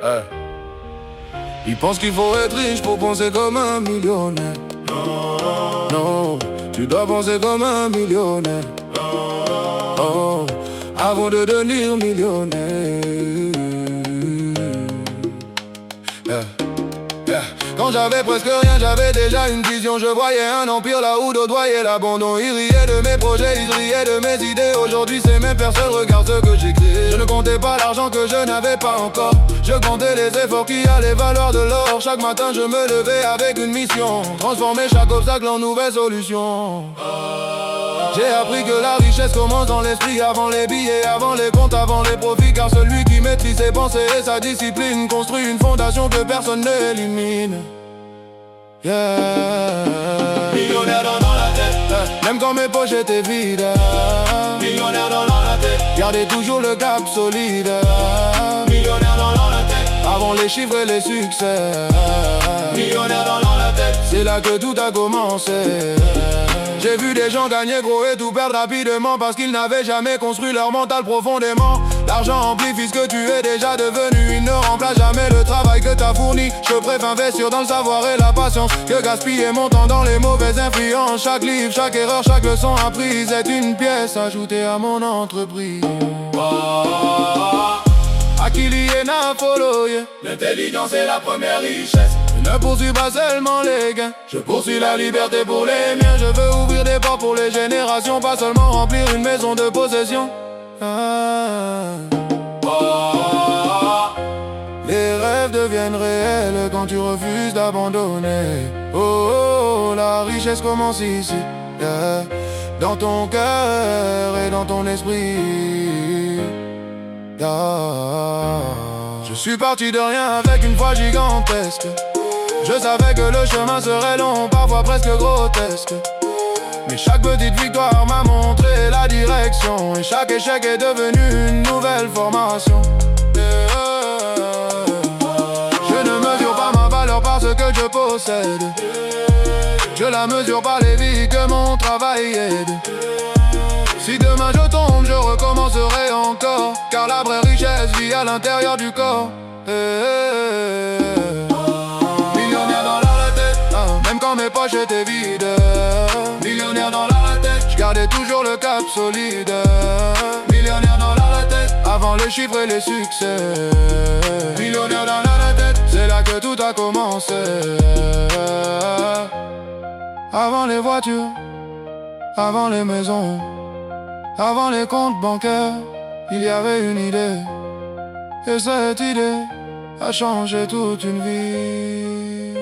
Hey. Ils pensent qu'il faut être riche pour penser comme un millionnaire. Non, tu dois penser comme un millionnaire. Oh, avant de devenir millionnaire. Quand j'avais presque rien, j'avais déjà une vision. Je voyais un empire là où d'autres voyaient l'abandon. Ils riaient de mes projets, ils riaient de mes idées. Aujourd'hui ces mêmes personnes regardent ce que j'ai créé. Je ne comptais pas l'argent que je n'avais pas encore. Je comptais les efforts qui allaient valoir de l'or. Chaque matin je me levais avec une mission: transformer chaque obstacle en nouvelle solution. J'ai appris que la richesse commence dans l'esprit. Avant les billets, avant les comptes, avant les profits. Car celui qui maîtrise ses pensées et sa discipline construit une fondation que personne n'élimine. Yeah. Millionnaire dans la tête, même quand mes poches étaient vides. Millionnaire dans la tête, gardez toujours le cap solide. Millionnaire dans la tête, avant les chiffres et les succès. Millionnaire dans la tête, c'est là que tout a commencé. J'ai vu des gens gagner gros et tout perdre rapidement parce qu'ils n'avaient jamais construit leur mental profondément. L'argent amplifie ce que tu es déjà devenu. Il ne remplace jamais le travail que t'as fourni. Je préfère investir dans le savoir et la patience que gaspiller mon temps dans les mauvaises influences. Chaque livre, chaque erreur, chaque leçon apprise est une pièce ajoutée à mon entreprise. Akiliena follow, yeah. L'intelligence est la première richesse. Je ne poursuis pas seulement les gains, je poursuis la liberté pour les miens. Je veux ouvrir des portes pour les générations, pas seulement remplir une maison de possession. Les rêves deviennent réels quand tu refuses d'abandonner. Oh, la richesse commence ici, yeah. Dans ton cœur et dans ton esprit, yeah. Je suis parti de rien avec une foi gigantesque. Je savais que le chemin serait long, parfois presque grotesque. Mais chaque petite victoire m'a montré la direction. Et chaque échec est devenu une nouvelle formation. Je ne mesure pas ma valeur par ce que je possède. Je la mesure par les vies que mon travail aide. Si demain je tombe, je recommencerai encore. Car la vraie richesse vit à l'intérieur du corps. Millionnaire dans la tête, même quand mes poches étaient vides. Millionnaire dans la tête, je gardais toujours le cap solide. Millionnaire dans la tête, avant les chiffres et les succès. Millionnaire dans la tête, c'est là que tout a commencé. Avant les voitures, avant les maisons, avant les comptes bancaires, il y avait une idée. Et cette idée a changé toute une vie.